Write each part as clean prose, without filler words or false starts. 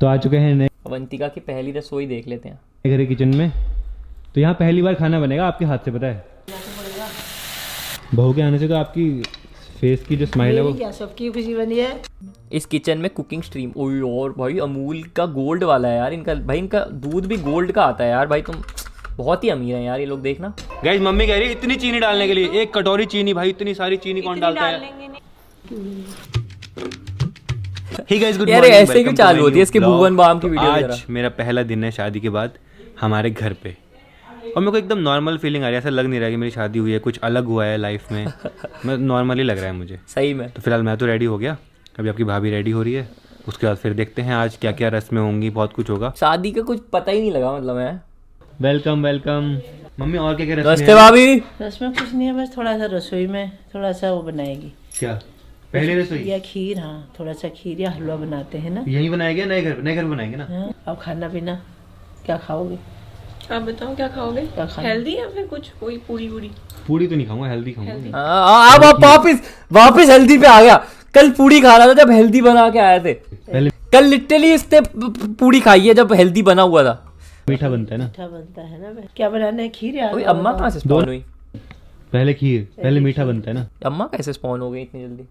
तो आ चुके हैं नए अवंतिका की पहली रसोई देख लेते हैं। घर के किचन में। तो यहाँ पहली बार खाना बनेगा आपके हाथ से, पता है? बहू के आने से तो आपकी फेस की जो स्माइल है वो क्या सबकी खुशी बनी है। इस किचन में कुकिंग स्ट्रीम। ओए और भाई अमूल का गोल्ड वाला है यार इनका। भाई इनका दूध भी गोल्ड का आता है यार। भाई तुम बहुत ही अमीर हैं यार ये लोग, देखना। गाइस मम्मी कह रही है इतनी चीनी डालने के लिए, एक कटोरी चीनी। भाई इतनी सारी चीनी कौन डालता है? Hey guys, good यार morning, ऐसे welcome क्यों to चालू my होती है new इसके vlog। भुवन बाम की वीडियो आज वगैरह। मेरा पहला दिन है शादी के बाद हमारे घर पे, और मेरे को एकदम नॉर्मल फीलिंग आ रही है। ऐसा लग नहीं रहा है कि मेरी शादी हुई है, कुछ अलग हुआ है लाइफ में। मैं नॉर्मली लग रहा है मुझे सही में। तो फिलहाल मैं तो रेडी हो गया, अभी आपकी भाभी रेडी हो रही है। उसके बाद फिर देखते हैं आज क्या क्या रस्में होंगी, बहुत कुछ होगा। शादी का कुछ पता ही नहीं लगा मतलब है। Welcome welcome mummy. और क्या क्या रस्में नमस्ते हैं? भाभी। रसमें कुछ नहीं है, बस थोड़ा सा रसोई में थोड़ा सा वो बनाएगी क्या पहले रसोई या खीर। हाँ थोड़ा सा खीर या हलवा बनाते हैं ना। यही बनाएंगे? नए घर बनाएंगे ना। हाँ, अब खाना पीना क्या खाओगे? आप बताओ क्या खाओगे? क्या खाना? हेल्दी या फिर कुछ कोई पूरी पूरी? पूरी तो नहीं खाऊंगा, हेल्दी खाऊंगा। अब वापिस हेल्दी पे आ गया। कल पूरी खा रहा था जब हेल्दी बना के आए थे। पहले कल लिटरली इसने पूरी खाई है जब हेल्दी बना हुआ था। मीठा बनता है ना। मीठा बनता है ना। क्या बनाना है? खीर या ओए हलवा अम्मा बताओ। कहाँ से स्पॉन हुई? पहले खीर, पहले मीठा बनता है ना। अम्मा कैसे स्पॉन हो गई इतनी जल्दी?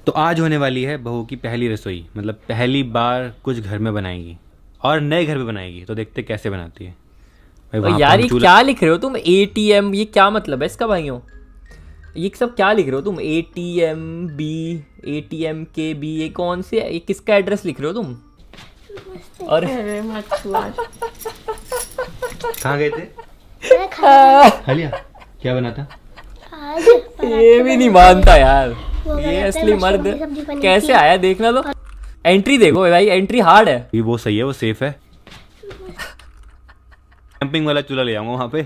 तो आज होने वाली है बहू की पहली रसोई, मतलब पहली बार कुछ घर में बनाएगी और नए घर पे बनाएगी। तो देखते कैसे बनाती है। भाई और वहाँ यार पर ये हम क्या लिख रहे हो तुम? ATM, ये क्या मतलब है इसका भाइयों? ये सब क्या लिख रहे हो तुम? ATMB, ATMKB, ये कौन से, ये किसका एड्रेस लिख रहे हो तुम? और अरे मत छुआ। कहाँ गए थे? खा लिया। क्या बना था? ये भी नहीं मानता यार। ये असली मर्द कैसे आया देखना तो। एंट्री देखो भाई, एंट्री हार्ड है। ये वो सही है, वो सेफ है। कैंपिंग वाला चूल्हा ले आऊंगा वहाँ पे।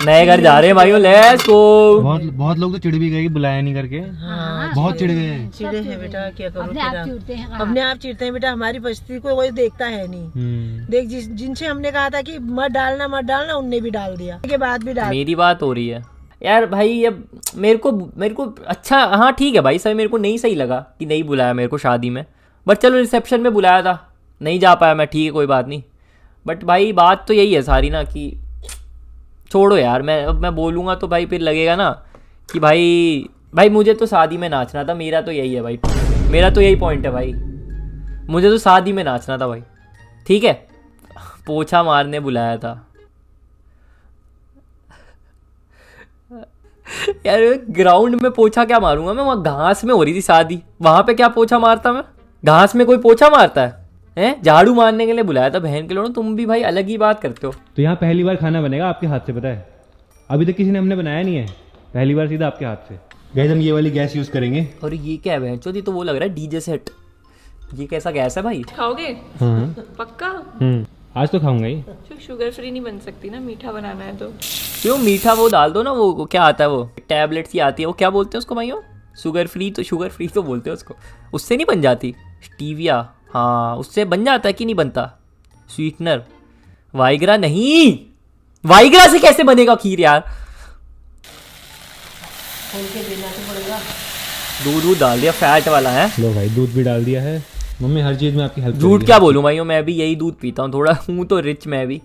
नए घर जा रहे हैं भाइयों, लेट्स गो। बहुत लोग तो चिढ़ भी गए, बुलाया नहीं करके। बहुत चिढ़ गए। चिड़े हैं बेटा, क्या करो? अपने आप चिड़ते हैं बेटा। हमारी परिस्थिति को कोई देखता है नहीं। देख जिनसे हमने कहा था कि मत डालना उनने भी डाल दिया, के बाद भी डाल। मेरी बात हो रही है यार भाई। अब मेरे को अच्छा, हाँ ठीक है भाई, सही मेरे को नहीं सही लगा कि नहीं बुलाया मेरे को शादी में। बट चलो रिसेप्शन में बुलाया था, नहीं जा पाया मैं, ठीक है कोई बात नहीं। बट भाई बात तो यही है सारी ना कि छोड़ो यार। अब मैं बोलूँगा तो भाई फिर लगेगा ना कि भाई मुझे तो शादी में नाचना था। मेरा तो यही है भाई, मेरा तो यही पॉइंट है भाई। मुझे तो शादी में नाचना था भाई, ठीक है। पोछा मारने बुलाया था यार। ग्राउंड में पोछा क्या मारूंगा मैं? वहाँ घास में हो रही थी शादी, वहां पे क्या पोछा मारता मैं? घास में कोई पोछा मारता है? झाड़ू मारने के लिए बुलाया था बहन के लोगों ने। तुम भी भाई अलग ही बात करते हो। तो यहाँ पहली बार खाना बनेगा आपके हाथ से, पता है? अभी तक किसी ने हमने बनाया नहीं है, पहली बार सीधा आपके हाथ से। गाइस हम ये वाली गैस यूज करेंगे। और ये क्या है बहन चोदी? तो वो लग रहा है डीजे सेट। ये कैसा गैस है भाई? खाओगे? हाँ पक्का? आज तो खाऊंगा ही। शुगर फ्री नहीं बन सकती ना, मीठा बनाना है तो। क्यों? मीठा वो डाल दो ना, वो क्या आता है, वो टैबलेट सी आती है, वो क्या बोलते हैं उसको भाइयों? शुगर फ्री तो बोलते हैं उसको। उससे नहीं बन जाती? स्टीविया, हाँ उससे बन जाता है कि नहीं बनता? स्वीटनर, वाइग्रा नहीं। वाइग्रा से कैसे बनेगा खीर यार? खोल के देना तो पड़ेगा। दूध डाल दिया, फैट वाला है। लो भाई दूध भी डाल दिया है। मम्मी हर चीज में आपकी हेल्प। झूठ क्या बोलूँ भाइयों, मैं भी यही दूध पीता हूँ। थोड़ा हूँ तो रिच मैं भी।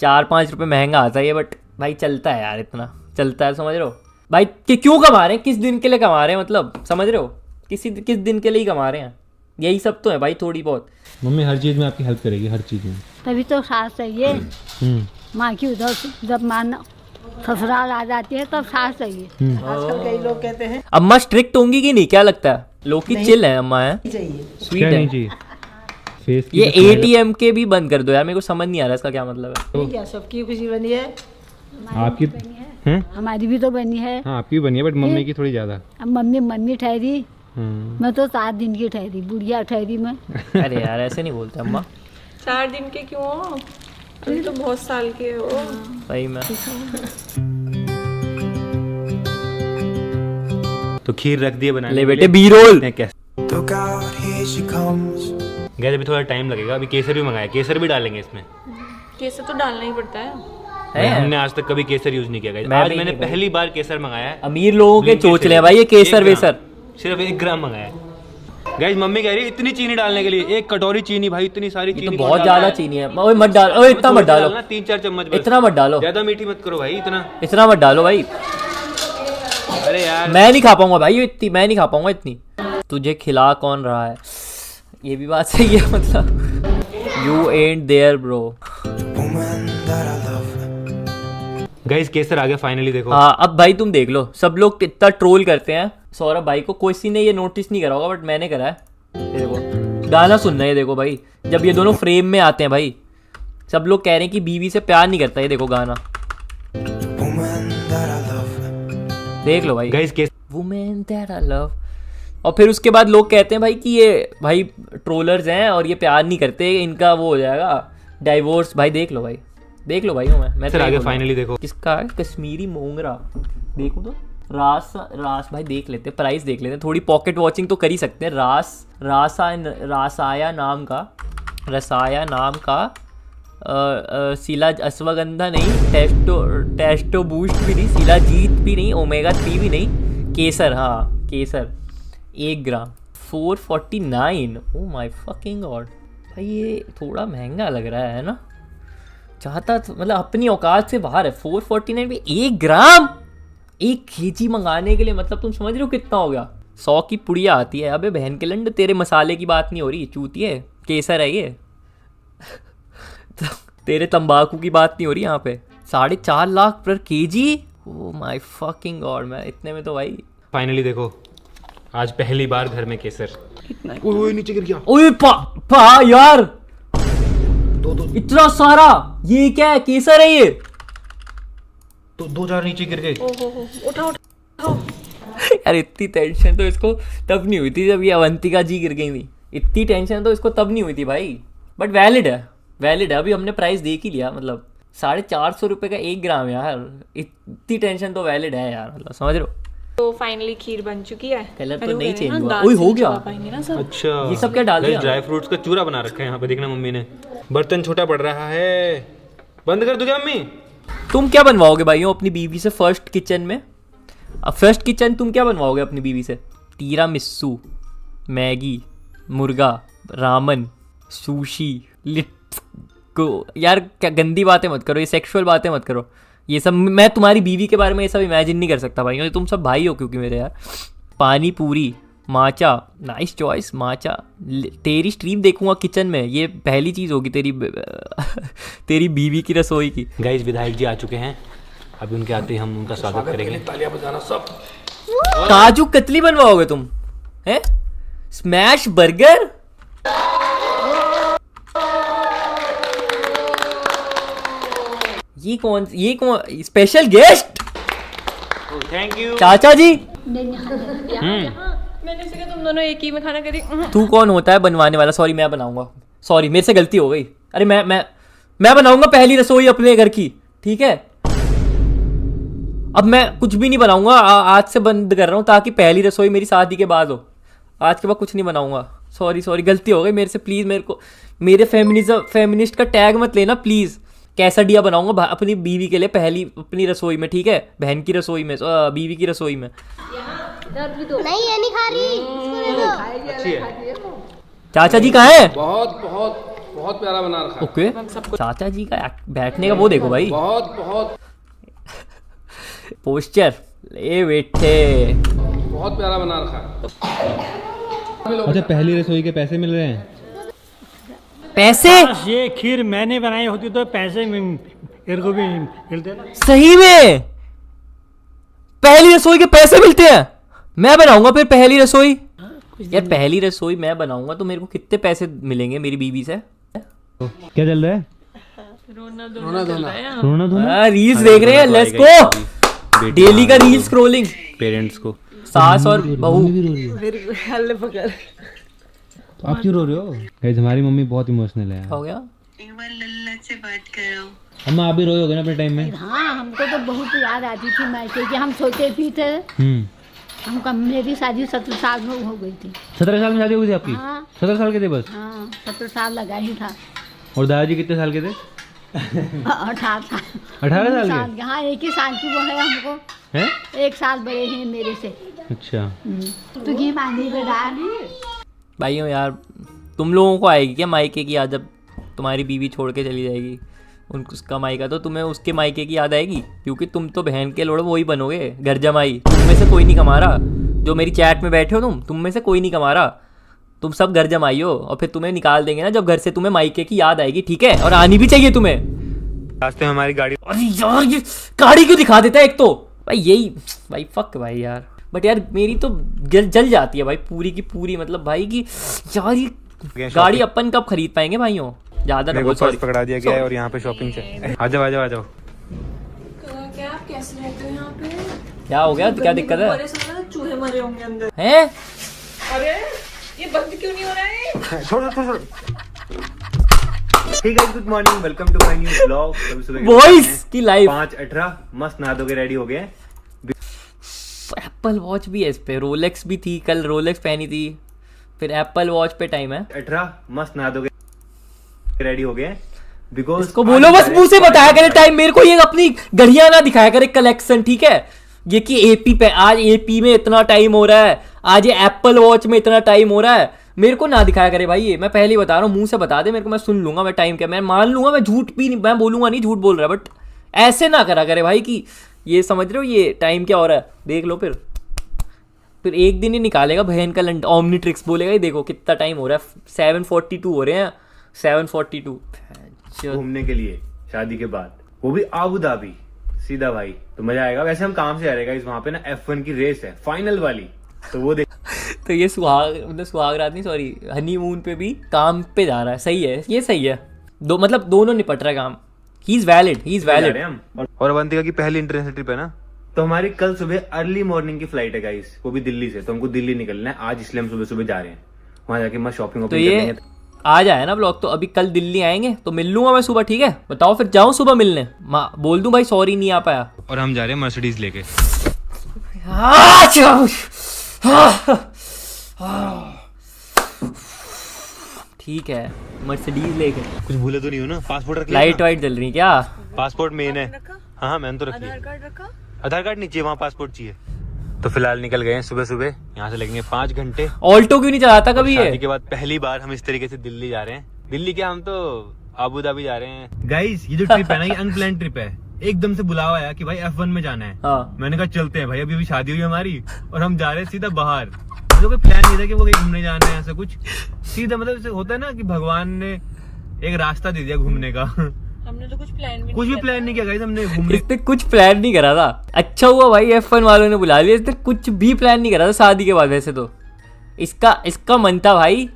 4-5 रुपये महंगा आता है ये, बट भाई चलता है यार, इतना चलता है, समझ रहे हो भाई? कि क्यों कमा रहे हैं, किस दिन के लिए कमा रहे हैं, मतलब समझ रहे हो? किस दिन के लिए ही कमा रहे हैं? यही सब तो है भाई, थोड़ी बहुत। मम्मी हर चीज में आपकी हेल्प करेगी, हर चीज में। तभी तो सास चाहिए। माँ की उधर जब माँ ससुराल आ जाती है तब सास चाहिए। आजकल कई लोग कहते हैं अम्मा स्ट्रिक्ट होंगी कि नहीं, क्या लगता है? लोग की चिल है अम्मा, है चाहिए। स्वीट क्या है। नहीं चाहिए? फेस की ये जो smile- ATM के भी बंद कर दो यार, मेरे को समझ नहीं आ रहा इसका क्या मतलब है। क्या सबकी खुशी बनी है? आपकी हैं? हमारी भी तो बनी है। हाँ आपकी भी बनी है, बट मम्मी की थोड़ी ज्यादा। अब मम्मी ठहरी, मैं तो 7 दिन की ठहरी, बुढ़िया ठहरी मैं। अरे यार ऐसे नहीं बोलते अम्मा। 4 दिन के क्यों हो? अभी तो बहुत साल के हो। भाई मैं तो खीर रख दिए बनाने ले के बेटे लिए। बी-रोल। गैस अभी थोड़ा टाइम लगेगा। अभी केसर भी मंगाया, केसर भी डालेंगे इसमें। केसर तो डालना ही पड़ता है। भाई, हमने आज तक कभी केसर यूज नहीं किया guys। मैं आज भी मैंने नहीं भाई। पहली बार केसर मंगाया है। अमीर लोगों के Blinkit चोचले से। हैं भाई ये केसर 1 ग्राम, वेसर। सिर्फ 1 ग्राम मंगाया है। गाइस मम्मी कह रही है इतनी चीनी डालने के लिए, 1 कटोरी चीनी भाई, इतनी सारी ये चीनी तो बहुत ज्यादा चीनी है। ओए मत डालो, ओए इतना मत डालो, 3-4 चम्मच बस, इतना मत डालो, ज्यादा मीठी मत करो भाई, इतना मत डालो भाई। अरे यार मैं नहीं खा पाऊंगा भाई इतनी, मैं नहीं खा पाऊंगा इतनी। तुझे खिला कौन रहा है, ये भी बात सही है, मतलब you ain't there bro. Guys केसर आ गया फाइनली, देखो। हाँ अब भाई तुम देख लो, सब लोग इतना ट्रोल करते हैं सौरभ भाई को, किसी ने ये नोटिस नहीं करा होगा बट मैंने करा है। ये देखो गाना सुन रहे हैं, देखो भाई जब ये दोनों फ्रेम में आते हैं भाई, सब लोग कह रहे हैं कि बीवी से प्यार नहीं करता, ये देखो गाना देख लो भाई। Guys women that I love, और फिर उसके बाद लोग कहते हैं भाई कि ये भाई ट्रोलर्स हैं और ये प्यार नहीं करते, इनका वो हो जाएगा डाइवोर्स। भाई देख लो भाई, देख लो भाई, मैं केसर आ गया फाइनली, देखो। किसका है, कश्मीरी मोंगरा, देखो तो रास भाई देख लेते हैं, प्राइस देख लेते हैं, थोड़ी पॉकेट वॉचिंग तो कर ही सकते हैं। रसाया नाम का सीला अश्वगंधा नहीं, टेस्टो बूस्ट भी नहीं, शिलाजीत भी नहीं, ओमेगा 3 भी नहीं, केसर, हाँ केसर 1 ग्राम 449। ओ माय फकिंग गॉड भाई, ये थोड़ा महंगा लग रहा है ना, चाहता मतलब अपनी औकात से बाहर है। 449 में 1 ग्राम, 1 kg मंगाने के लिए, मतलब तुम समझ रहे हो कितना हो गया। 100 की पुड़िया आती है। अबे बहन के लंड, तेरे मसाले की बात नहीं हो रही, चूतिए, केसर है ये। तेरे तंबाकू की बात नहीं हो रही यहाँ पे। 4.5 लाख पर kg, oh my fucking God. मैं इतने में तो भाई फाइनली देखो, आज पहली बार घर में केसर। ओए नीचे गिर गया। ओए पा यार, इतना सारा, ये क्या है, केसर है ये? तो 2-4 नीचे गिर गए। उठाओ यार इतनी टेंशन तो इसको तब नहीं हुई थी जब ये अवंतिका जी गिर गई थी, इतनी टेंशन तो इसको तब नहीं हुई थी भाई। बट वैलिड है अभी हमने प्राइस देख ही लिया, मतलब 450 रुपये का 1 ग्राम यार, इतनी टेंशन तो वैलिड है यार, मतलब समझ रहे हो। तो फाइनली खीर बन चुकी है। कलर तो हेलो नहीं करें चेंज ना, हुआ। दाल ओए से हो नहीं गया। चबा पाएंगे ना सब। अच्छा ये सब क्या डाल दिया? ड्राई फ्रूट्स का चूरा बना रखा है यहाँ पे, देखना मम्मी ने। बर्तन छोटा पड़ रहा है, बंद कर दूं क्या मम्मी? तुम क्या बनवाओगे भाइयों अपनी बीवी से फर्स्ट किचन में? अब फर्स्ट किचन तुम क्या बनवाओगे अपनी बीवी से? तीरा मिस्सू, मैगी, मुर्गा, रामन, सुशी, लिट को। यार क्या गंदी बातें मत करो, ये सेक्सुअल बातें मत करो, ये सब मैं तुम्हारी बीवी के बारे में ये सब इमेजिन नहीं कर सकता भाई, तुम सब भाई हो क्योंकि मेरे यार। पानी पूरी, माचा, नाइस चॉइस माचा। तेरी स्ट्रीम देखूंगा किचन में, ये पहली चीज़ होगी तेरी बीवी की रसोई की। गाइस विधायक जी आ चुके हैं, अभी उनके आते ही हम उनका स्वागत करेंगे। तालियां बजाना सब। काजू कतली बनवाओगे तुम हैं? स्मैश बर्गर, ये कौन स्पेशल गेस्ट? थैंक यू चाचा जी। मैंने सोचा तुम दोनों एक ही में खाना करी। तू कौन होता है बनवाने वाला? सॉरी मैं बनाऊंगा, सॉरी मेरे से गलती हो गई। अरे मैं बनाऊंगा पहली रसोई अपने घर की, ठीक है? अब मैं कुछ भी नहीं बनाऊंगा, आज से बंद कर रहा हूँ, ताकि पहली रसोई मेरी शादी के बाद हो। आज के बाद कुछ नहीं बनाऊंगा, सॉरी गलती हो गई मेरे से। प्लीज़ मेरे को मेरे फेमिनिस्ट का टैग मत लेना प्लीज़। कैसाडिया बनाऊंगा अपनी बीवी के लिए पहली अपनी रसोई में, ठीक है? बहन की रसोई में, बीवी की रसोई में। नहीं ये नहीं खा रही। अच्छी है। चाचा जी कहाँ हैं? बहुत प्यारा बना रखा है। ओके चाचा जी का बैठने का वो देखो भाई, बहुत पोस्चर ले बैठे, बहुत प्यारा बना रखा है। अच्छा पहली रसोई के पैसे मिल रहे हैं? पैसे? ये खीर मैंने बनाई होती तो पैसे मेरे को भी मिलते ना। सही में पहली रसोई के पैसे मिलते हैं? मैं बनाऊंगा फिर पहली रसोई। यार पहली रसोई मैं बनाऊंगा तो मेरे को कितने पैसे मिलेंगे मेरी बीवी से? क्या चल रहा है? रोना धोना। रील्स देख रहे हैं, लेट्स गो। डेली का रील स्क्रॉलिंग। पेरेंट्स को सास और बहू। हल्ले पकड़। तो आप क्यों रो रहे हो? गाइस हमारी मम्मी बहुत इमोशनल है। हो गया? एक बार लल्ला से बात करो। अम्मा आप भी रोए होगे ना अपने टाइम में? हाँ हमको तो बहुत याद आती थी मायके की, हम छोटे भी थे। हमको मेरी शादी 17 साल में हो गई थी। 17 साल में शादी हो गई थी आपकी? हाँ 17 साल के थे बस? हाँ 17 साल लगा ही था। और दादाजी कितने साल के थे? 18 साल। 18 साल के? हाँ 1 ही साल की वो है हमको, हैं? 1 साल बड़े हैं मेरे से। अच्छा तो घी मांगी बेटा। भाइयों यार, तुम लोगों को आएगी क्या मायके की याद जब तुम्हारी बीवी छोड़ के चली जाएगी? उसका मायका तो तुम्हें उसके मायके की याद आएगी, क्योंकि तुम तो बहन के लोड़ो वही बनोगे, घर जमाई। तुम में से कोई नहीं कमा रहा, जो मेरी चैट में बैठे हो तुम में से कोई नहीं कमा रहा, तुम सब घर जमाई हो। और फिर तुम्हें निकाल देंगे ना जब घर से, तुम्हें मायके की याद आएगी, ठीक है? और आनी भी चाहिए तुम्हें। रास्ते में हमारी गाड़ी, अरे यार ये गाड़ी क्यों दिखा देता है एक तो भाई, यही भाई फक भाई यार। बट यार मेरी तो जल जाती है भाई पूरी की पूरी, मतलब भाई की यार ये गाड़ी अपन कब खरीद पाएंगे भाइयों? ज्यादा पर्स पकड़ा दिया गया है और यहाँ पे शॉपिंग से। आ जाओ। क्या आप कैसे रहते हो यहाँ पे? क्या हो गया, क्या दिक्कत है? बड़े सुना तो चूहे मरे होंगे अंदर। हैं? अरे ये बंद क्यों नहीं हो रहा है? छोड़। ठीक है, good morning, welcome to my new blog. Voice की लाइव 5:18 मस्त नहा धो के रेडी हो गए। एप्पल वॉच भी है इस पे, रोलेक्स भी थी, कल रोलेक्स पहनी थी, फिर एप्पल वॉच पे टाइम है। 18 मस्त नहा धो के रेडी हो गए। बिकॉज इसको बोलो बस मुंह से बताया करे टाइम, मेरे को ये अपनी घड़ियां ना दिखाया करे कलेक्शन, ठीक है? ये कि एपी पे आज एपी में इतना टाइम हो रहा है, आज ये एप्पल वॉच में इतना टाइम हो रहा है, मेरे को ना दिखाया करे भाई। ये मैं पहले ही बता रहा हूँ, मुंह से बता दे मेरे को, मैं सुन लूंगा मैं टाइम क्या, मैं मान लूंगा, मैं झूठ भी नहीं, मैं बोलूंगा नहीं झूठ बोल रहा है, बट ऐसे ना करा करे भाई कि ये समझ रहे हो ये टाइम क्या हो रहा है, देख लो। फिर एक दिन ही निकालेगा बहन का लंड, ओमनीट्रिक्स बोलेगा ये देखो कितना टाइम हो रहा है, 7:42 हो रहे हैं, 7:42 घूमने के लिए शादी के बाद, वो भी आबू धाबी सीधा भाई, तो मजा आएगा। वैसे हम काम से आ रहे हैं वहाँ पे ना F1 की रेस है फाइनल वाली, तो वो देख तो ये सुहाग रात नहीं, सॉरी हनीमून पे भी काम पे जा रहा है, सही है, ये सही है। मतलब दोनों निपट रहा है काम, ही इज वैलिड। और अवंतिका की पहली इंटरनेशनल ट्रिप है ना, तो हमारी कल सुबह अर्ली मॉर्निंग की फ्लाइट है गाइस, वो भी दिल्ली से, तो हमको दिल्ली निकलना है आज, इसलिए हम सुबह सुबह जा रहे हैं वहां जाके मस्त शॉपिंग। तो ये आ जाए ना ब्लॉग, तो अभी कल दिल्ली आएंगे तो मिल लूंगा मैं सुबह, ठीक है? बताओ फिर जाऊं सुबह मिलने, बोल दूं भाई सॉरी नहीं आ पाया। और हम जा रहे हैं मर्सिडीज लेके। ठीक है, मर्सिडीज लेके। कुछ भूले तो नहीं हो ना? पासपोर्ट रख लिया? लाइट वाइट जल रही क्या? पासपोर्ट मेन है। हाँ मैंने तो रख लिया। आधार कार्ड नहीं चाहिए वहाँ, पासपोर्ट चाहिए। तो फिलहाल निकल गए हैं सुबह सुबह, यहाँ से लगेंगे 5 घंटे। ऑल्टो क्यों नहीं चलाता कभी? शादी के बाद पहली बार हम इस तरीके से दिल्ली जा रहे हैं। दिल्ली क्या, हम तो आबू धाबी जा रहे हैं। गाइस ये जो ट्रिप है ना, ये अनप्लान ट्रिप है, एकदम से बुलावा आया कि भाई F1 में जाना है। हाँ। मैंने कहा चलते हैं भाई, अभी अभी शादी हुई हमारी और हम जा रहे हैं सीधा बाहर। मुझे कोई प्लान नहीं था कि वो कहीं घूमने जाना है, ऐसा कुछ सीधा, मतलब होता है ना कि भगवान ने एक रास्ता दे दिया घूमने का। हमने तो कुछ भी प्लान नहीं किया गाइस हमने घूमने। इसने कुछ प्लान नहीं करा था, अच्छा हुआ भाई F1 वालों ने बुला लिया, इसने कुछ भी प्लान नहीं करा था शादी के बाद। वैसे तो इसका मन था भाई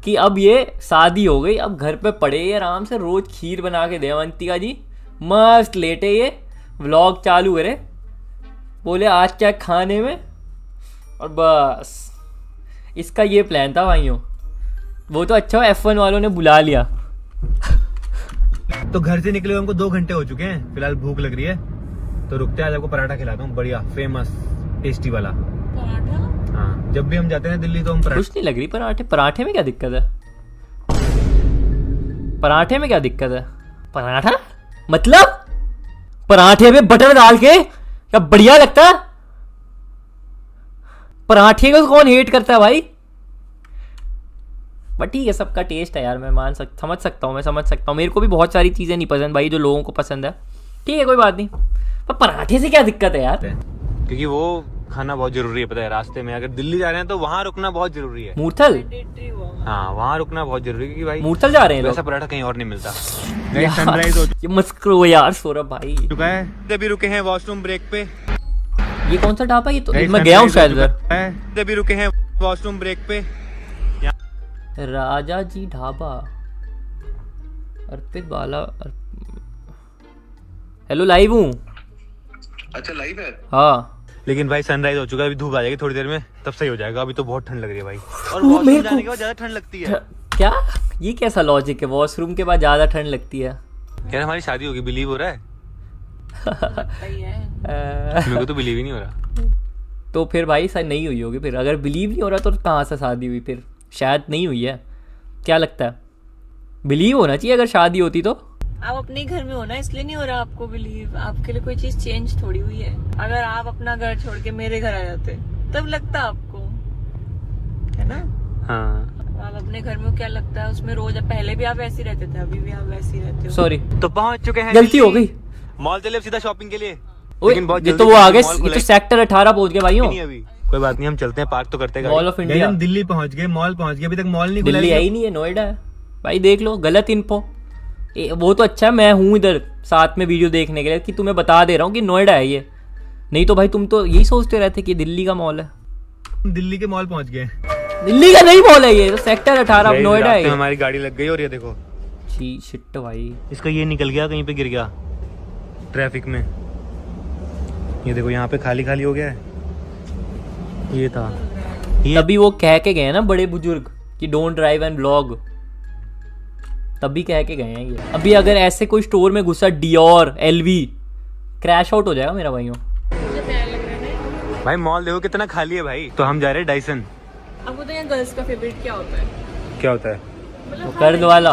कि अब ये शादी हो गई, अब घर पे पड़े ये आराम से, रोज खीर बना के दे अवंतिका जी, मस्त लेटे ये व्लॉग चालू करे, बोले आज क्या खाने में, और बस इसका ये प्लान था भाइयों। वो तो अच्छा हुआ F1 वालों ने बुला लिया। तो घर से निकले हमको 2 घंटे हो चुके हैं, फिलहाल भूख लग रही है तो रुकते हैं, आज आपको पराठा खिलाता हूँ, बढ़िया फेमस टेस्टी वाला पराठा। हाँ, जब भी हम जाते हैं दिल्ली तो हम कुछ नहीं लग रही पराठे में क्या दिक्कत है? पराठे में क्या दिक्कत है? पराठा मतलब पराठे में बटर डाल के क्या बढ़िया लगता है? पराठे को कौन हेट करता है भाई? बट ठीक है, सबका टेस्ट है यार, मैं समझ सकता हूँ। मेरे को भी बहुत सारी चीज़ें नहीं पसंद भाई जो लोगों को पसंद है, ठीक है कोई बात नहीं, पर पराठे से क्या दिक्कत है यार? क्योंकि वो खाना बहुत जरूरी है, पता है? रास्ते में अगर दिल्ली जा रहे हैं तो वहाँ रुकना बहुत जरूरी है। मूर्थल? हाँ वहाँ रुकना बहुत जरूरी है, क्योंकि भाई मूर्थल जा रहे हैं वैसा पराठा कहीं और नहीं मिलता। सनराइज हो मत करो यार सौरभ भाई। चुका है, अभी रुके हैं वॉशरूम ब्रेक पे। ये कौन सा ढाबा? ये तो मैं गया हूँ शायद उधर। अभी रुके हैं वॉशरूम ब्रेक पे, राजा जी ढाबा, अर्पित बाला। हेलो लाइव हूँ। अच्छा लाइव है? हाँ लेकिन भाई सनराइज हो चुका है, अभी धूप आ जाएगी थोड़ी देर में, तब सही हो जाएगा। अभी तो बहुत ठंड लग रही है भाई, और वॉशरूम जाने के बाद ज्यादा ठंड लगती है। क्या ये कैसा लॉजिक है? वॉशरूम के बाद ज्यादा ठंड लगती है यार? हमारी शादी होगी, बिलीव हो रहा है? मेरे को तो बिलीव ही नहीं हो रहा। तो फिर भाई शायद नहीं हुई होगी। फिर अगर बिलीव नहीं हो रहा तो कहाँ से शादी हुई? फिर शायद नहीं हुई है, क्या लगता है? बिलीव होना चाहिए अगर शादी होती तो। आप अपने घर में हो ना, इसलिए नहीं हो रहा आपको बिलीव। आपके लिए कोई चीज चेंज थोड़ी हुई है। अगर आप अपना घर छोड़ के मेरे घर आ जाते तब लगता आपको, है ना? हाँ आप अपने घर में क्या लगता है उसमें रोज, पहले भी आप वैसे ही रहते थे, अभी भी आप वैसे ही रहते हो। सॉरी, तो पहुंच चुके हैं, गलती हो गई। मॉल चले अब सीधा शॉपिंग के लिए। ओए, लेकिन बहुत ये जल्दी तो वो आ गए, मॉल ये तो खुला सेक्टर 18 पहुंच गए भाइयों। नहीं अभी कोई बात नहीं, हम चलते हैं, पार्क तो करते हैं। Mall of India. हम दिल्ली पहुंच गए, मॉल पहुंच गए, अभी तक मॉल नहीं खुला। दिल्ली है ही नहीं है, नोएडा है भाई, देख लो। गलत इन्फो। वो तो अच्छा है मैं हूँ इधर साथ में वीडियो देखने के लिए कि तुम्हें बता दे रहा हूँ कि नोएडा है ये, नहीं तो भाई तुम तो यही सोचते रहते कि दिल्ली का मॉल है। दिल्ली के मॉल पहुंच गए। दिल्ली का नहीं मॉल है ये, तो सेक्टर 18 नोएडा है। हमारी गाड़ी लग गई और ये देखो शिट भाई, इसका ये निकल गया, कहीं पे गिर गया ट्रैफिक में। ये देखो यहाँ पे खाली खाली हो गया है। ये था तभी वो कह के गए हैं ना बड़े बुजुर्ग कि डोंट ड्राइव एंड व्लॉग, तभी कह के गए हैं ये। अभी अगर ऐसे कोई स्टोर में घुसा डियोर एलवी, क्रैश आउट हो जाएगा मेरा भाइयों। भाई मॉल देखो कितना खाली है भाई। तो हम जा रहे हैं डाइसन। आपको तो यहाँ गर्ल्स का फेवरेट क्या होता है? क्या होता है? वो कर्ल वाला,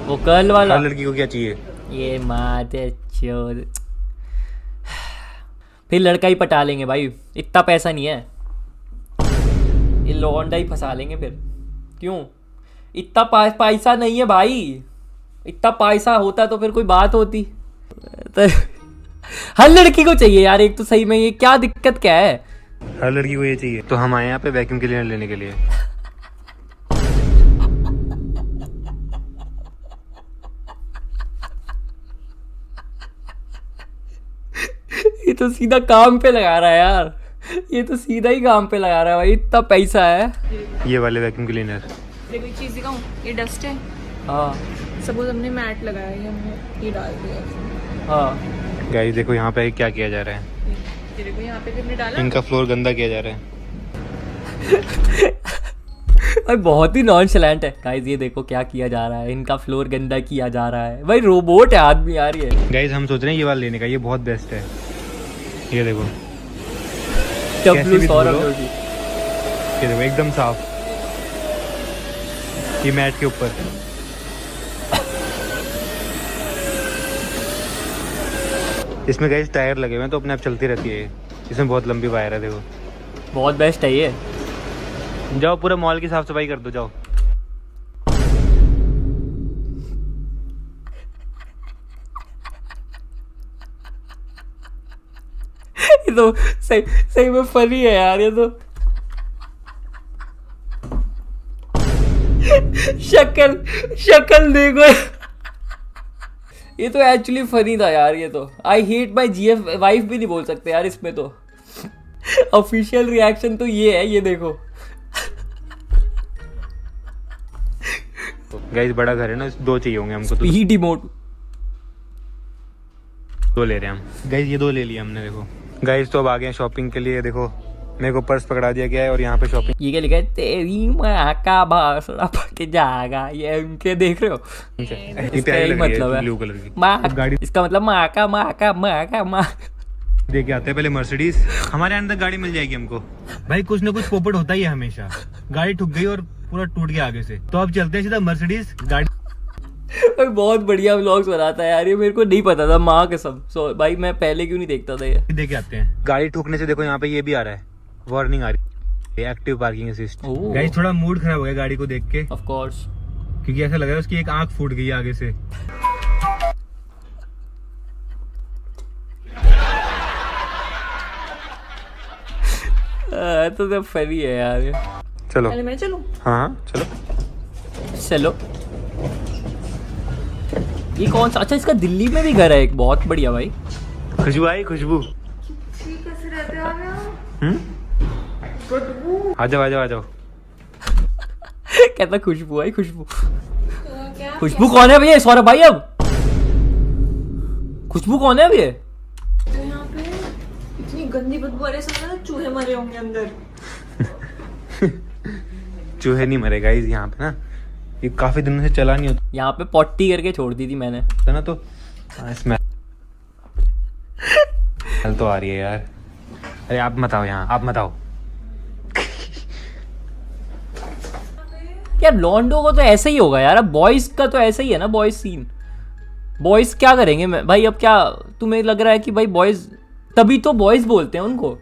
वो कर्ल वाला। हर लड़की को क्या चाहिए? ये माते चोद, फिर लड़का ही पटा लेंगे भाई, इतना पैसा नहीं है, ये लौंडा ही फंसा लेंगे फिर। क्यों? इतना पैसा नहीं है भाई, इतना पैसा होता तो फिर कोई बात होती। तो हर लड़की को चाहिए यार एक तो, सही में ये क्या दिक्कत क्या है? हर लड़की को ये चाहिए। तो हम आए यहाँ पे वैक्यूम क्लीनर लेने के लिए। ये तो सीधा काम पे लगा रहा है यार, ये तो सीधा ही काम पे लगा रहा है भाई, इतना पैसा है। ये वाले वैक्यूम क्लीनर। देखो एक चीज दिखाऊं, ये डस्ट है। हाँ सपोज हमने मैट लगाया है, हमने ये डाल दिया इसमें। हाँ गाइस देखो यहाँ पे क्या किया जा रहा है, ये देखो यहाँ पे भी हमने डाला। इनका फ्लोर गंदा किया जा रहा है। भाई बहुत ही नॉनशैलेंट है गाइस, ये देखो क्या किया जा रहा है, इनका फ्लोर गंदा किया जा रहा है। भाई रोबोट है आदमी यार ये। गाइस हम सोच रहे हैं ये वाला लेने का, ये बहुत बेस्ट है। ये देखो डब्ल्यू सौरभ जोशी, ये देखो एकदम साफ, ये मैट के ऊपर। इसमें गाइस टायर लगे हुए हैं तो अपने आप चलती रहती है ये। इसमें बहुत लंबी वायर है देखो, बहुत बेस्ट है ये। जाओ पूरा मॉल की साफ सफाई कर दो जाओ। ये तो सही सही में फनी है यार ये तो। शक्ल देखो, ये तो एक्चुअली फनी था यार ये तो। I hate my GF wife भी नहीं बोल सकते यार इसमें तो। ऑफिशियल रिएक्शन तो ये है, ये देखो। गाइस बड़ा घर है ना, दो चाहिए होंगे हमको तो। स्पीड इमोट दो ले रहे हैं हम। गाइस ये दो ले लिए हमने देखो। गाइस तो अब आ गए शॉपिंग के लिए। देखो मेरे को पर्स पकड़ा दिया गया है और यहाँ पे शॉपिंग। ये क्या लिखा है? तेरी माँ का बासुरा पक जाएगा, ये उनके देख रहे हो? इसका यही मतलब है ब्लू कलर की माँ, गाड़ी। इसका मतलब माँ का माँ देखे आते हैं पहले मर्सिडीज। हमारे अंदर गाड़ी मिल जाएगी हमको। भाई कुछ ना कुछ पोपट होता ही है हमेशा। गाड़ी ठुक गई और पूरा टूट गया आगे से, तो अब चलते हैं सीधा मर्सिडीज गाड़ी। बहुत बढ़िया व्लॉग्स बनाता है यार ये, मेरे को नहीं पता था, माँ कसम। सो भाई मैं पहले क्यों नहीं देखता था ये। देख के आते हैं। गाड़ी ठुकने से देखो यहाँ पे ये भी आ रहा है, वार्निंग आ रही है, एक्टिव पार्किंग असिस्ट। गाइस थोड़ा मूड खराब हो गया गाड़ी को देख के, ऑफ कोर्स, क्योंकि ऐसा लग रहा है उसकी एक आंख फूट गई आगे से। तो सब फनी है यार ये। चलो पहले मैं चलूं? हाँ चलो चलो। ये कौन सा? अच्छा इसका दिल्ली में भी घर है एक, बहुत बढ़िया भाई। खुशबू आई, खुशबू। कैसे रहते हो आप यहाँ? आ जाओ आ जाओ आ जाओ। कहता खुशबू आई, खुशबू। खुशबू कौन है भैया? सौरभ भाई अब खुशबू कौन है अभी? तो यहाँ पे इतनी गंदी बदबू आ रही है, समझ लो चूहे मरे होंगे अंदर। चूहे नहीं मरे गाइस यहाँ पे ना, ये काफी दिनों से चला नहीं होता यहाँ पे पॉटी करके छोड़ दी थी मैंने ना, तो स्मेल तो आ रही है यार। अरे आप मत आओ यहाँ, आप मत आओ। यार लॉन्डो को तो ऐसा ही होगा यार, अब बॉयज का तो ऐसा ही है ना, बॉयज सीन। बॉयज क्या करेंगे भाई? अब क्या तुम्हें लग रहा है कि भाई बॉयज, तभी तो बॉयज बोलते हैं उनको,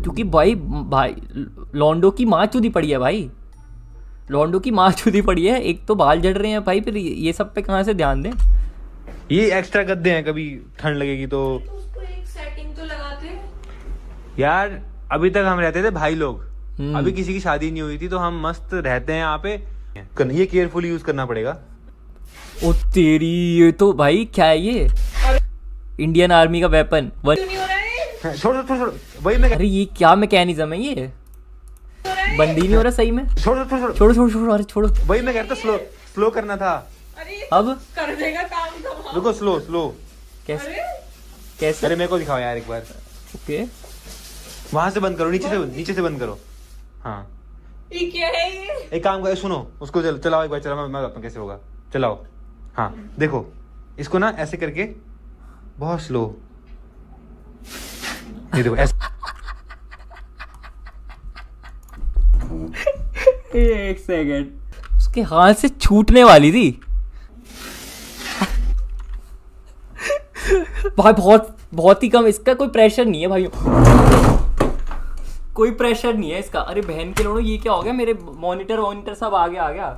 क्योंकि भाई लॉन्डो की माँ चुदी पड़ी है भाई, लॉन्डो की माँ चुदी पड़ी है। एक तो बाल जड़ रहे हैं भाई, फिर ये सब पे कहाँ से ध्यान दें। ये एक्स्ट्रा गद्दे हैं, कभी ठंड लगेगी तो उसको एक सेटिंग तो लगाते। यार अभी तक हम रहते थे भाई लोग, अभी किसी की शादी नहीं हुई थी तो हम मस्त रहते हैं यहाँ पे। ये केयरफुली यूज करना पड़ेगा। ओ तेरी, ये तो भाई क्या है ये, इंडियन आर्मी का वेपन। छोड़ वही मैं अरे ये क्या मैकेनिज्म है, ये बंद ही नहीं हो रहा सही में। छोड़ो अरे छोड़ो, वही मैं कहता स्लो करना था। अब कर देगा काम तो। रुको, स्लो कैसे? अरे मेरे को दिखाओ यार एक बार। ओके, वहां से बंद करो, नीचे से बंद करो। हाँ ये क्या है ये? एक काम करो, सुनो उसको चलाओ एक बार, चलाओ मैं बताता हूँ कैसे होगा। चलाओ, हाँ देखो इसको ना ऐसे करके बहुत स्लो, ये देखो ऐसे। एक सेकंड, उसके हाथ से छूटने वाली थी भाई, बहुत ही कम। इसका कोई प्रेशर नहीं है भाई, कोई प्रेशर नहीं है इसका। अरे बहन के लोगों, ये क्या हो गया, मेरे मॉनिटर सब आ गया।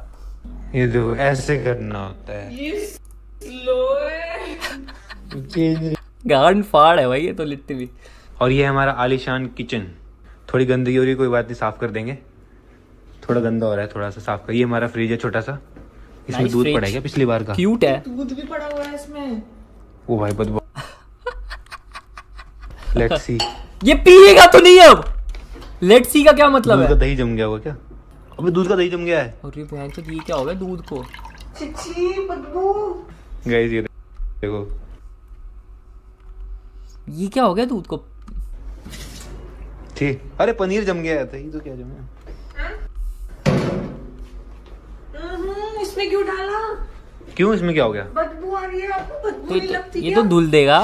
ये देखो ऐसे करना होता है। ये स्लो है। गांड फाड़ है भाई ये तो लिटरली। और ये हमारा आलीशान किचन। थोड़ी गंदगी हो रही है, कोई बात नहीं, साफ कर देंगे। थोड़ा गंदा हो रहा है, थोड़ा सा साफ कर। ये हमारा फ्रिज है छोटा सा, इसमें Nice दूध fridge. पड़ा है क्या पिछली बार का? क्यूट है। दूध भी पड़ा हुआ है इसमें। ओ भाई बदबू। Let's see. ये पिएगा तो नहीं अब। लेट्स सी का क्या मतलब दूध है? का दही जम गया होगा क्या? अबे दूध का दही जम गया है। अरे बहन तो ये क्या हो गया दूध को? छिछी बदबू। गाइस ये देखो, ये क्या हो गया दूध को? ठीक। अरे पनीर जम गया है, दही तो क्या जमा? इसमें क्यों डाला? क्यों, इसमें क्या हो गया? बदबू आ रही है आपको? बदबू नहीं लगती ये क्या? तो धुल देगा।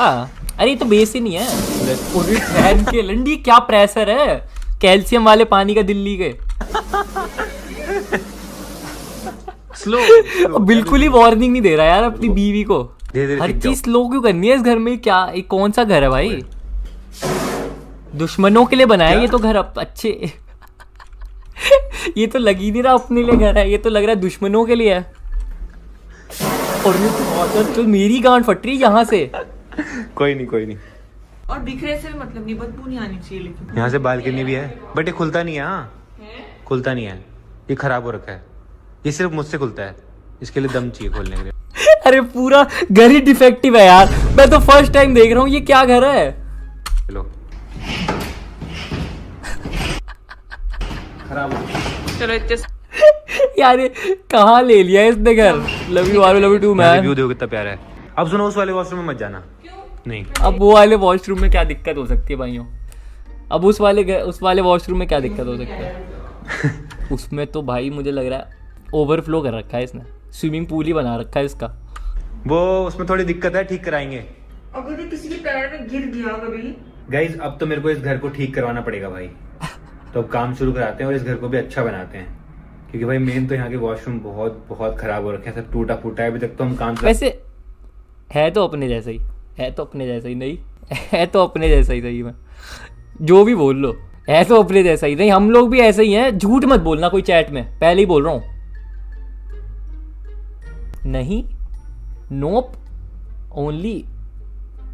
अरे ये तो बेस ही नहीं है। अरे बहन के लंडी, क्या प्रेशर है, कैल्शियम वाले पानी का दिल्ली के। स्लो बिल्कुल ही वार्निंग नहीं दे रहा यार अपनी बीवी को। धीरे-धीरे हर सीख चीज स्लो क्यों करनी है इस घर में? क्या ये कौन सा घर है भाई? दुश्मनों के लिए बनाया ये तो घर। अब अच्छे ये तो लग ही नहीं रहा अपने लिए घर है, ये तो लग रहा है दुश्मनों के लिए है। और ये तो मेरी गांड फट रही है यहाँ से। कोई नहीं। और बिखरे से भी मतलब नहीं, बदबू नहीं आनी चाहिए। लेकिन यहाँ से बालकनी भी है, बट ये खुलता नहीं है। हाँ खुलता नहीं है, ये खराब हो रखा है। ये सिर्फ मुझसे खुलता है, इसके लिए दम चाहिए खोलने के लिए। अरे पूरा घर ही डिफेक्टिव है यार, मैं तो फर्स्ट टाइम देख रहा हूँ। ये क्या घर है? चलो खराब हो गया। चलो इतने यार ये कहाँ ले लिया है इसने घर? Love you are love you too man. View देखो कितना प्यारा है। अब सुनो, उस वाले वॉशरूम में मत जाना। नहीं, अब वो वाले वॉशरूम में क्या दिक्कत हो सकती है भाइयों? अब उस वाले वॉशरूम में क्या दिक्कत हो सकती है? उसमें तो भाई मुझे लग रहा है ओवरफ्लो कर रखा है इसने, स्विमिंग पूल ही बना रखा है इसका। वो उसमें थोड़ी दिक्कत है, ठीक कराएंगे। अगर ये किसी के पैर में गिर गया कभी। गाइज अब तो मेरे को इस घर को ठीक करवाना पड़ेगा भाई। तो अब काम शुरू कराते हैं और इस घर को भी अच्छा बनाते हैं, क्योंकि भाई मेन तो यहाँ के वॉशरूम बहुत खराब हो रखे हैं, सब टूटा फूटा है। अभी तक तो हम काम वैसे है तो अपने जैसा ही, नहीं है तो अपने जैसा ही। सही में जो भी बोल लो, है तो अपने जैसा ही। नहीं हम लोग भी ऐसे ही हैं, झूठ मत बोलना कोई चैट में, पहले ही बोल रहा हूँ। नहीं, नोप, ओनली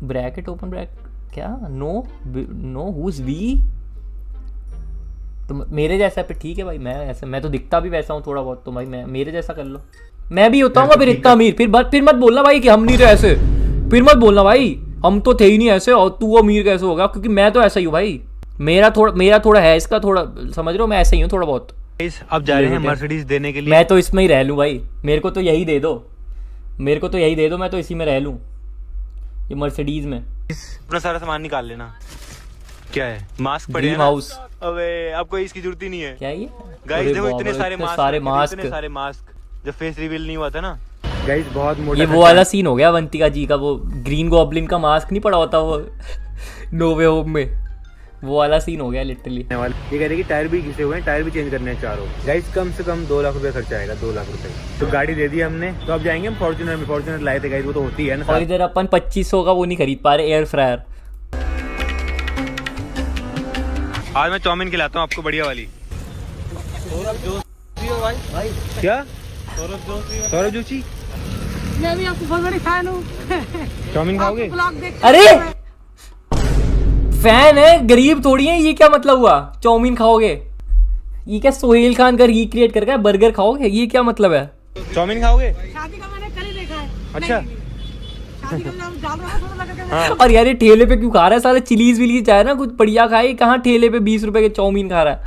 ब्रैकेट ओपन ब्रैकेट, क्या नो हुज वी। तो मेरे जैसा पे ठीक है भाई, मैं तो दिखता भी वैसा हूँ थोड़ा बहुत, तो भाई मैं मेरे जैसा कर लो, मैं भी होता हूँ फिर इतना अमीर। फिर मत बोलना भाई कि हम नहीं थे ऐसे, फिर मत बोलना भाई हम तो थे ही नहीं ऐसे और तू अमीर कैसे होगा, क्योंकि मैं तो ऐसा ही हूँ भाई। मेरा थोड़ा है, इसका थोड़ा समझ रहे हो, मैं ऐसा ही हूँ थोड़ा बहुत। अब जा रहे हैं मर्सिडीज देने के लिए। मैं तो इसमें ही रह लूँ भाई, मेरे को तो यही दे दो, मैं तो इसी में रह लूँ, ये मर्सिडीज में। अपना सारा सामान निकाल लेना। क्या है, मास्क पड़े हैं ना? हाउस। अबे आपको इसकी जरूरत ही नहीं है। क्या ये गाइस देखो इतने सारे मास्क, जब फेस रिवील नहीं हुआ था ना गाइस, बहुत मोटा। ये वो वाला सीन हो गया अवंतिका जी का, वो ग्रीन गॉब्लिन का मास्क नहीं पड़ा होता वो नो वे होम में, वो वाला सीन हो गया लिटरली। ये कह रहे कि टायर भी घिसे हुए हैं, टायर भी चेंज करने हैं चारों। गाइस कम से कम 2 लाख रुपए खर्चा आएगा, 2 लाख रुपए। तो गाड़ी दे दी हमने, तो अब जाएंगे हम फॉर्च्यूनर में। फॉर्च्यूनर लाए थे गाइस, वो तो होती है ना। और इधर अपन 2500 का वो नहीं खरीद पा रहे, एयर फ्रायर। आज मैं चाउमीन खिलाता हूँ आपको, बढ़िया वाली। क्या सौरभ जोशी? मैं भी आपको बहुत बड़ी फैन हूँ। चाउमीन खाओगे? अरे फैन है, गरीब थोड़ी है। ये क्या मतलब हुआ चाउमीन खाओगे? ये क्या सोहेल खान का रिक्रिएट करके बर्गर खाओगे? ये क्या मतलब है? चाउमीन खाओगे? शादी का मैंने कल ही देखा है। अच्छा। शादी का नाम डाल रहा है, थोड़ा लगा हाँ। और यार ये ठेले पे क्यों खा रहा है साला? चिलीज विलीज जाए ना, कुछ बढ़िया खाए। कहाँ ठेले पे 20 रुपए के चाउमीन खा रहा है?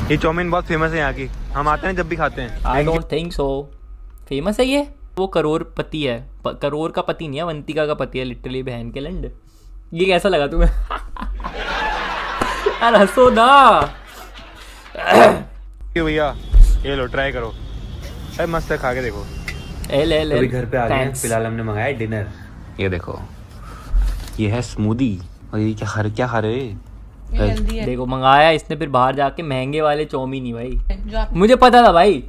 ये चाउमीन बहुत फेमस है यहाँ की, हम आते हैं जब भी खाते हैं। I don't think so. Famous है ये? वो करोड़पति है। करोड़ का पति नहीं है, अवंतिका का पति है लिटरली, बहन के लंड। ये कैसा लगा तुम्हें? यार हंसो ना। भैया ये लो ट्राई करो, अरे मस्त है, खा के देखो। ले अभी घर पे आ गए हैं, फिलहाल हमने मंगाया डिनर। ये देखो, ये है स्मूदी। और ये क्या खा रहे? हेल्दी है। देखो मंगाया इसने फिर बाहर जाके महंगे वाले चाउमीन ही भाई। जो आप मुझे पता था भाई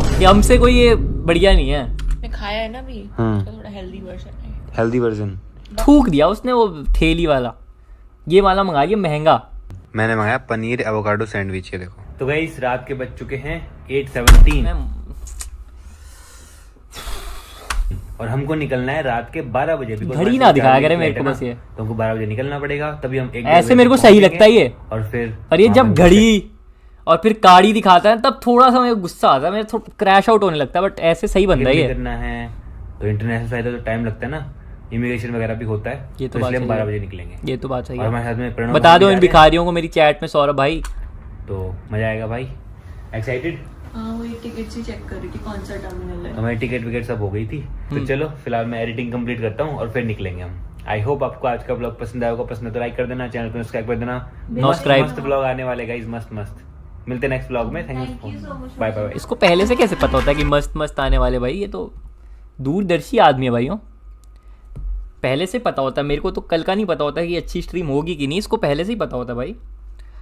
कि हमसे कोई ये बढ़िया नहीं है। ने खाया है ना अभी, उसका थोड़ा हेल्दी वर्जन है। हेल्दी वर्जन थूक दिया उसने वो थैली वाला। ये वाला मंगा लिया महंगा। मैंने मंगाया पनीर एवोकाडो सैंडविच। ये देखो। तो गाइस रात के बज चुके हैं 8:17 और हमको निकलना है रात के 12 बजे। घड़ी ना दिखाया करे मेरे को बस ये। तो हमको 12 बजे निकलना पड़ेगा, तभी हम ऐसे मेरे को सही लगता है ये। और फिर और ये जब घड़ी और फिर गाड़ी दिखाता है तब थोड़ा सा मेरे को गुस्सा आता है, मेरे थोड़ा क्रैश आउट होने लगता है। बट ऐसे सही बंदा ही है। करना है तो इंटरनेशनल फ्लाइट तो टाइम लगता है ना, इमिग्रेशन वगैरह भी होता है। ये तो इसलिए हम बात 12 सही बजे है। निकलेंगे। ये तो बात सही और है। हमारे साथ में प्रणव बता दो भी इन आ रहे हैं। भिखारियों को मेरी चैट में सौरभ भाई। तो मजा आएगा भाई। एक्साइटेड? हाँ वो टिकट ही चेक कर रही थी कौन सा टर्मिनल है। हमारी टिकट विकेट सब हो गई थी। तो चलो फिलहाल मैं एडिटिंग कंप्लीट करता हूँ और फिर निकलेंगे हम। आई होप आपको आज का ब्लॉग पसंद आएगा। पसंद है तो लाइक कर देना, चैनल को सब्सक्राइब कर देना। मस्त ब्लॉग आने वाले गाइस, मस्त मस्त। मिलते हैं नेक्स्ट ब्लॉग में। Thank you, bye bye. इसको पहले से कैसे पता होता है कि मस्त मस्त आने वाले भाई? ये तो दूरदर्शी आदमी है भाइयों, पहले से पता होता है। मेरे को तो कल का नहीं पता होता कि अच्छी स्ट्रीम होगी कि नहीं, इसको पहले से ही पता होता है भाई।